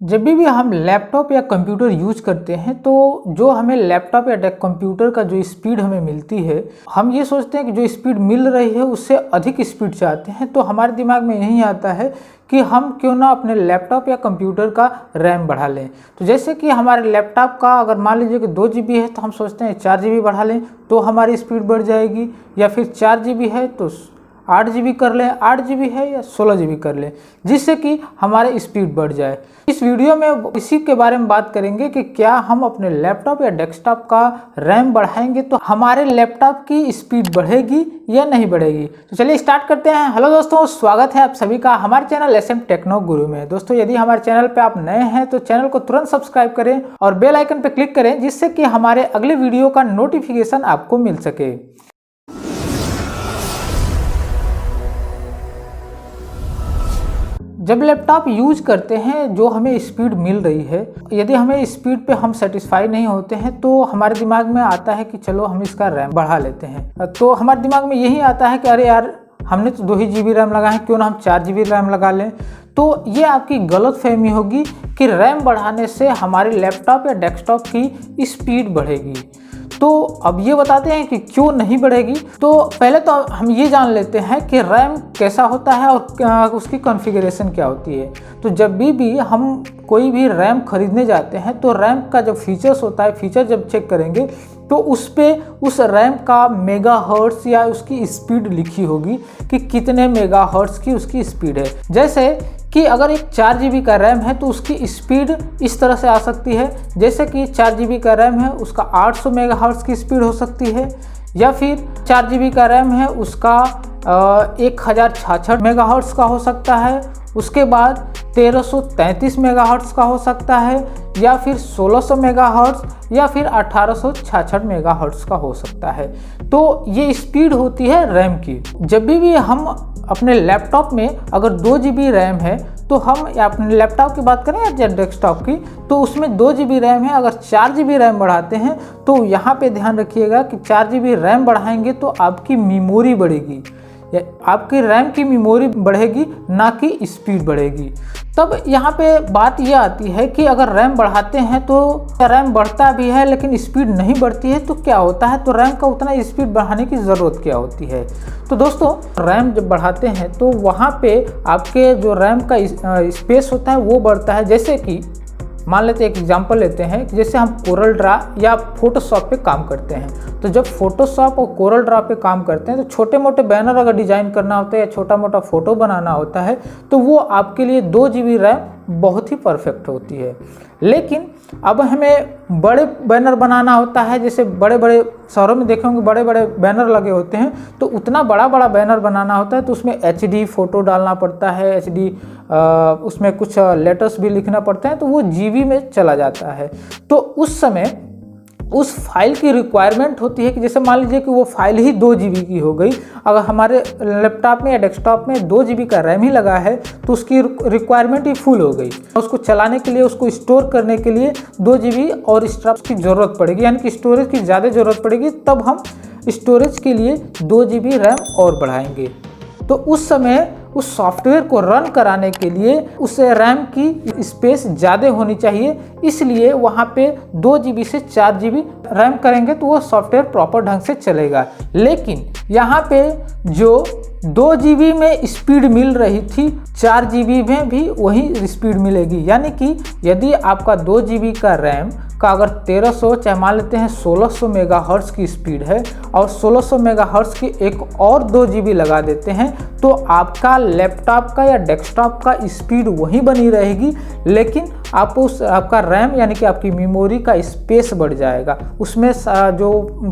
जब भी हम लैपटॉप या कंप्यूटर यूज करते हैं तो जो हमें लैपटॉप या कंप्यूटर का जो स्पीड हमें मिलती है, हम ये सोचते हैं कि जो स्पीड मिल रही है उससे अधिक स्पीड चाहते हैं। तो हमारे दिमाग में यही आता है कि हम क्यों ना अपने लैपटॉप या कंप्यूटर का रैम बढ़ा लें। तो जैसे कि हमारे लैपटॉप का अगर मान लीजिए कि 2 GB है तो हम सोचते हैं 4 GB बढ़ा लें तो हमारी स्पीड बढ़ जाएगी, या फिर 4 GB है तो 8 GB कर लें, 8 GB है या 16 GB कर लें, जिससे कि हमारे स्पीड बढ़ जाए। इस वीडियो में इसी के बारे में बात करेंगे कि क्या हम अपने लैपटॉप या डेस्कटॉप का रैम बढ़ाएंगे तो हमारे लैपटॉप की स्पीड बढ़ेगी या नहीं बढ़ेगी। तो चलिए स्टार्ट करते हैं। हेलो दोस्तों, स्वागत है आप सभी का हमारे चैनल एसएम टेक्नो गुरु में। दोस्तों, यदि हमारे चैनल पे आप नए हैं तो चैनल को तुरंत सब्सक्राइब करें और बेल आइकन पर क्लिक करें, जिससे कि हमारे अगले वीडियो का नोटिफिकेशन आपको मिल सके। जब लैपटॉप यूज करते हैं जो हमें स्पीड मिल रही है, यदि हमें स्पीड पे हम सेटिस्फाई नहीं होते हैं तो हमारे दिमाग में आता है कि चलो हम इसका रैम बढ़ा लेते हैं। तो हमारे दिमाग में यही आता है कि अरे यार, हमने तो 2 ही GB रैम लगाए हैं, क्यों ना हम 4 GB रैम लगा लें। तो ये आपकी गलतफहमी होगी कि रैम बढ़ाने से हमारे लैपटॉप या डेस्कटॉप की स्पीड बढ़ेगी। तो अब ये बताते हैं कि क्यों नहीं बढ़ेगी। तो पहले तो हम ये जान लेते हैं कि रैम कैसा होता है और उसकी कॉन्फ़िगरेशन क्या होती है। तो जब भी हम कोई भी रैम खरीदने जाते हैं तो रैम का जो फीचर्स होता है, फीचर जब चेक करेंगे तो उस रैम का मेगाहर्ट्ज़ या उसकी स्पीड लिखी होगी कि कितने मेगाहर्ट्ज़ की उसकी स्पीड है। जैसे कि अगर एक 4 GB का रैम है तो उसकी स्पीड इस तरह से आ सकती है, जैसे कि 4 GB का रैम है उसका 800 मेगाहर्ट्ज़ की स्पीड हो सकती है, या फिर 4 GB का रैम है उसका 1066 मेगाहर्ट्ज़ का हो सकता है, उसके बाद 1333 मेगाहर्ट्ज़ का हो सकता है, या फिर 1600 मेगाहर्ट्ज़, या फिर 1866 मेगाहर्ट्ज़ का हो सकता है। तो ये स्पीड होती है रैम की। जब भी हम अपने लैपटॉप में अगर 2 GB रैम है तो हम अपने लैपटॉप की बात करें या डेस्कटॉप की, तो उसमें 2 GB रैम है, अगर 4 GB रैम बढ़ाते हैं तो यहाँ पे ध्यान रखिएगा कि 4 GB रैम बढ़ाएंगे तो आपकी मेमोरी बढ़ेगी, आपकी रैम की मेमोरी बढ़ेगी, ना कि स्पीड बढ़ेगी। तब यहाँ पे बात ये आती है कि अगर रैम बढ़ाते हैं तो रैम बढ़ता भी है लेकिन स्पीड नहीं बढ़ती है तो क्या होता है, तो रैम का उतना स्पीड बढ़ाने की ज़रूरत क्या होती है। तो दोस्तों, रैम जब बढ़ाते हैं तो वहाँ पे आपके जो रैम का स्पेस होता है वो बढ़ता है। जैसे कि मान लेते हैं, एक एग्जांपल लेते हैं कि जैसे हम कोरल ड्रा या फोटोशॉप पे काम करते हैं, तो जब फोटोशॉप और कोरल ड्रा पे काम करते हैं तो छोटे मोटे बैनर अगर डिज़ाइन करना होता है या छोटा मोटा फ़ोटो बनाना होता है तो वो आपके लिए 2 GB रैम बहुत ही परफेक्ट होती है। लेकिन अब हमें बड़े बैनर बनाना होता है, जैसे बड़े बड़े शहरों में देखे होंगे बड़े बड़े बैनर लगे होते हैं, तो उतना बड़ा बड़ा बैनर बनाना होता है तो उसमें HD फ़ोटो डालना पड़ता है, HD उसमें कुछ लेटर्स भी लिखना पड़ता है, तो वो GB में चला जाता है। तो उस समय उस फाइल की रिक्वायरमेंट होती है कि जैसे मान लीजिए कि वो फाइल ही 2 GB की हो गई। अगर हमारे लैपटॉप में या डेस्कटॉप में 2 GB का रैम ही लगा है तो उसकी रिक्वायरमेंट ही फुल हो गई। उसको चलाने के लिए, उसको स्टोर करने के लिए 2 GB और स्ट्रप्स की ज़रूरत पड़ेगी, यानी कि स्टोरेज की ज़्यादा ज़रूरत पड़ेगी। तब हम स्टोरेज के लिए 2 GB रैम और बढ़ाएंगे। तो उस समय उस सॉफ्टवेयर को रन कराने के लिए उस रैम की स्पेस ज़्यादा होनी चाहिए, इसलिए वहाँ पे 2 GB से 4 GB रैम करेंगे तो वो सॉफ्टवेयर प्रॉपर ढंग से चलेगा। लेकिन यहाँ पे जो 2 GB में स्पीड मिल रही थी, 4 GB में भी वही स्पीड मिलेगी। यानी कि यदि आपका 2 GB का रैम का अगर 1300 चाहे मान लेते हैं 1600 मेगाहर्ट्ज़ की स्पीड है और 1600 मेगाहर्ट्ज़ की एक और 2 GB लगा देते हैं तो आपका लैपटॉप का या डेस्कटॉप का स्पीड वही बनी रहेगी, लेकिन आपका रैम यानी कि आपकी मेमोरी का स्पेस बढ़ जाएगा। उसमें जो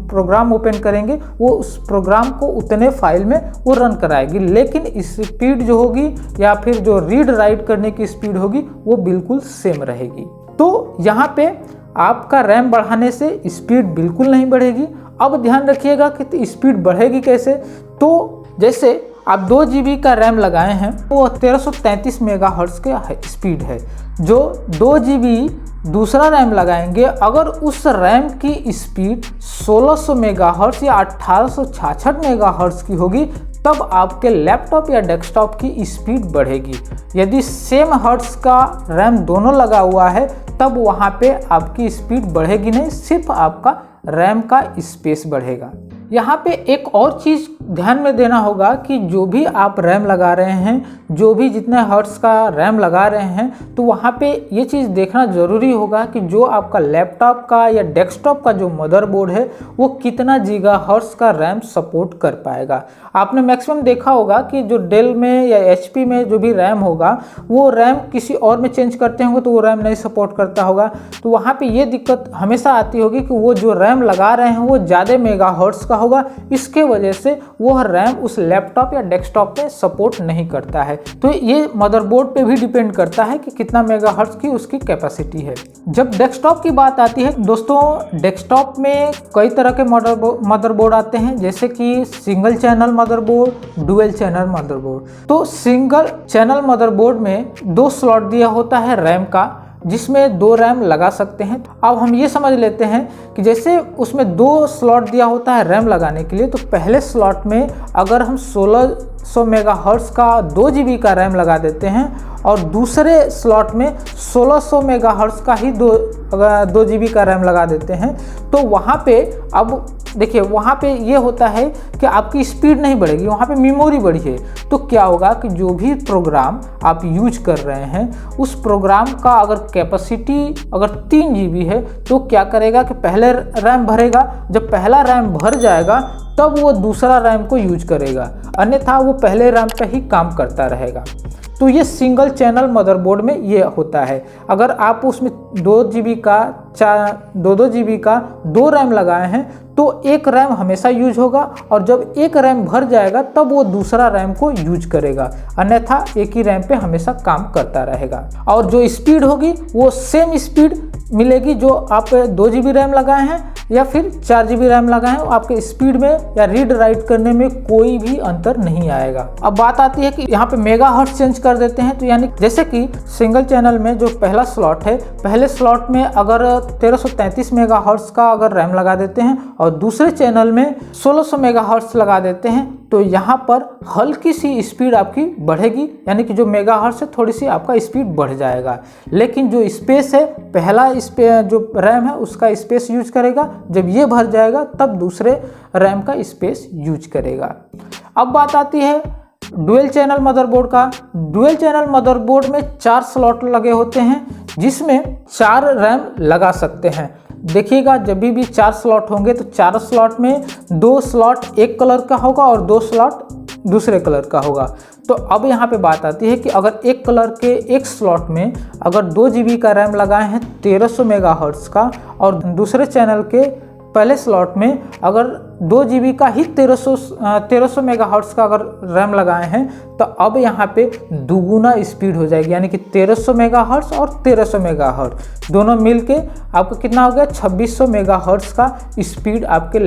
प्रोग्राम ओपन करेंगे वो उस प्रोग्राम को उतने फाइल में वो रन कराएगी, लेकिन स्पीड जो होगी या फिर जो रीड राइट करने की स्पीड होगी वो बिल्कुल सेम रहेगी। तो यहाँ पे आपका रैम बढ़ाने से स्पीड बिल्कुल नहीं बढ़ेगी। अब ध्यान रखिएगा कि स्पीड बढ़ेगी कैसे। तो जैसे आप 2 GB का रैम लगाए हैं वो 1333 मेगाहर्ट्ज़ के स्पीड है। जो 2 GB दूसरा रैम लगाएंगे, अगर उस रैम की स्पीड 1600 मेगाहर्ट्ज़ या 1866 मेगाहर्ट्ज़ की होगी तब आपके लैपटॉप या डेस्कटॉप की स्पीड बढ़ेगी। यदि सेम हर्ट्ज का रैम दोनों लगा हुआ है तब वहाँ पे आपकी स्पीड बढ़ेगी नहीं, सिर्फ आपका रैम का स्पेस बढ़ेगा। यहाँ पे एक और चीज़ ध्यान में देना होगा कि जो भी आप रैम लगा रहे हैं, जो भी जितने हर्ट्ज का रैम लगा रहे हैं, तो वहाँ पे ये चीज़ देखना ज़रूरी होगा कि जो आपका लैपटॉप का या डेस्कटॉप का जो मदरबोर्ड है वो कितना गीगाहर्ट्ज का रैम सपोर्ट कर पाएगा। आपने मैक्सिमम देखा होगा कि जो डेल में या एचपी में जो भी रैम होगा वो रैम किसी और में चेंज करते होंगे तो वो रैम नहीं सपोर्ट करता होगा। तो वहाँ पे ये दिक्कत हमेशा आती होगी कि वो जो रैम लगा रहे हैं वो ज़्यादा मेगाहर्ट्ज का होगा, इसके वजह से वह रैम उस लैपटॉप या डेस्कटॉप पे सपोर्ट नहीं करता है। तो ये मदरबोर्ड पे भी डिपेंड करता है कि कितना मेगाहर्ट्ज की उसकी कैपेसिटी है। जब डेस्कटॉप की बात आती है दोस्तों, डेस्कटॉप में कई तरह के मदरबोर्ड आते हैं, जैसे कि single channel motherboard, dual channel motherboard. तो सिंगल चैनल मदरबोर्ड में 2 स्लॉट दिया होता है रैम का, जिसमें 2 रैम लगा सकते हैं। अब हम ये समझ लेते हैं कि जैसे उसमें 2 स्लॉट दिया होता है रैम लगाने के लिए, तो पहले स्लॉट में अगर हम 1600 मेगाहर्ट्ज का 2 GB का रैम लगा देते हैं और दूसरे स्लॉट में 1600 मेगाहर्ट्ज का ही 2 GB का रैम लगा देते हैं, तो वहाँ पे अब देखिए वहाँ पे ये होता है कि आपकी स्पीड नहीं बढ़ेगी, वहाँ पे मेमोरी बढ़ी है। तो क्या होगा कि जो भी प्रोग्राम आप यूज कर रहे हैं उस प्रोग्राम का अगर कैपेसिटी अगर 3 GB है तो क्या करेगा कि पहले रैम भरेगा, जब पहला रैम भर जाएगा तब वो दूसरा रैम को यूज करेगा, अन्यथा वो पहले रैम पे ही काम करता रहेगा। तो ये सिंगल चैनल मदरबोर्ड में ये होता है। अगर आप उसमें 2 GB का 2 GB का 2 रैम लगाए हैं तो एक रैम हमेशा यूज होगा, और जब एक रैम भर जाएगा तब वो दूसरा रैम को यूज करेगा, अन्यथा एक ही रैम पे हमेशा काम करता रहेगा। और जो स्पीड होगी वो सेम स्पीड मिलेगी जो आप 2 GB रैम लगाए हैं या फिर 4 GB रैम लगाए हैं, आपके स्पीड में या रीड राइट करने में कोई भी अंतर नहीं आएगा। अब बात आती है कि यहाँ पे मेगाहर्ट्ज चेंज कर देते हैं, तो यानी जैसे कि सिंगल चैनल में जो पहला स्लॉट है, पहले स्लॉट में अगर 1333 मेगाहर्ट्ज का अगर रैम लगा देते हैं और दूसरे चैनल में 1600 मेगाहर्ट्ज लगा देते हैं, तो यहाँ पर हल्की सी स्पीड आपकी बढ़ेगी, यानी कि जो मेगाहर्ट्ज है थोड़ी सी आपका स्पीड बढ़ जाएगा। लेकिन जो स्पेस है, पहला जो रैम है उसका स्पेस यूज करेगा, जब ये भर जाएगा तब दूसरे रैम का स्पेस यूज करेगा। अब बात आती है डुअल चैनल मदरबोर्ड का। डुअल चैनल मदरबोर्ड में 4 स्लॉट लगे होते हैं, जिसमें 4 रैम लगा सकते हैं। देखिएगा जब भी 4 स्लॉट होंगे तो 4 स्लॉट में 2 स्लॉट एक कलर का होगा और 2 स्लॉट दूसरे कलर का होगा। तो अब यहाँ पे बात आती है कि अगर एक कलर के एक स्लॉट में अगर 2 GB का रैम लगाए हैं 1300 मेगाहर्ट्ज का, और दूसरे चैनल के पहले स्लॉट में अगर 2 GB का ही 1300 मेगाहर्ट्ज का अगर रैम लगाए हैं, तो अब यहाँ पे दुगुना स्पीड हो जाएगी, यानी कि 1300 मेगाहर्ट्ज और 1300 मेगाहर्ट्ज दोनों मिलके आपको कितना हो गया 2600 मेगाहर्ट्ज का स्पीड आपके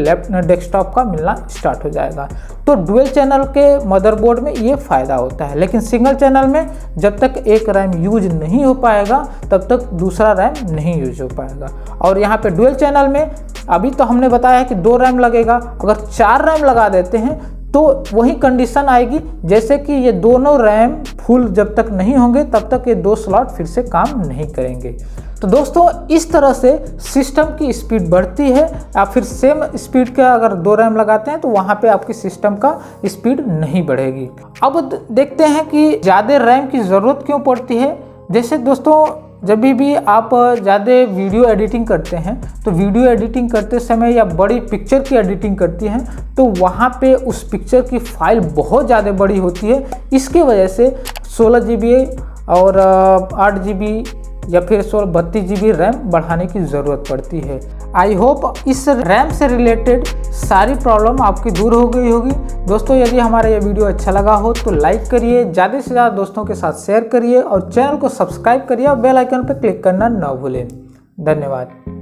डेस्कटॉप का मिलना स्टार्ट हो जाएगा। तो डुअल चैनल के मदरबोर्ड में ये फ़ायदा होता है, लेकिन सिंगल चैनल में जब तक एक रैम यूज नहीं हो पाएगा तब तक दूसरा रैम नहीं यूज हो पाएगा। और यहाँ पे डुअल चैनल में अभी तो हमने बताया कि 2 रैम लगेगा, अगर 4 रैम लगा देते हैं तो वही कंडीशन आएगी जैसे कि ये दोनों रैम फुल जब तक नहीं होंगे तब तक ये 2 स्लॉट फिर से काम नहीं करेंगे। तो दोस्तों इस तरह से सिस्टम की स्पीड बढ़ती है, या फिर सेम स्पीड का अगर 2 रैम लगाते हैं तो वहाँ पे आपकी सिस्टम का स्पीड नहीं बढ़ेगी। अब देखते हैं कि ज़्यादा रैम की ज़रूरत क्यों पड़ती है। जैसे दोस्तों जब भी आप ज़्यादा वीडियो एडिटिंग करते हैं तो वीडियो एडिटिंग करते समय या बड़ी पिक्चर की एडिटिंग करती हैं तो वहाँ पे उस पिक्चर की फाइल बहुत ज़्यादा बड़ी होती है। इसके वजह से 16 GB और 8 GB या फिर 32 GB रैम बढ़ाने की ज़रूरत पड़ती है। आई होप इस रैम से रिलेटेड सारी प्रॉब्लम आपकी दूर हो गई होगी। दोस्तों यदि हमारा ये वीडियो अच्छा लगा हो तो लाइक करिए, ज़्यादा से ज़्यादा दोस्तों के साथ शेयर करिए और चैनल को सब्सक्राइब करिए और बेल आइकन पर क्लिक करना ना भूलें। धन्यवाद।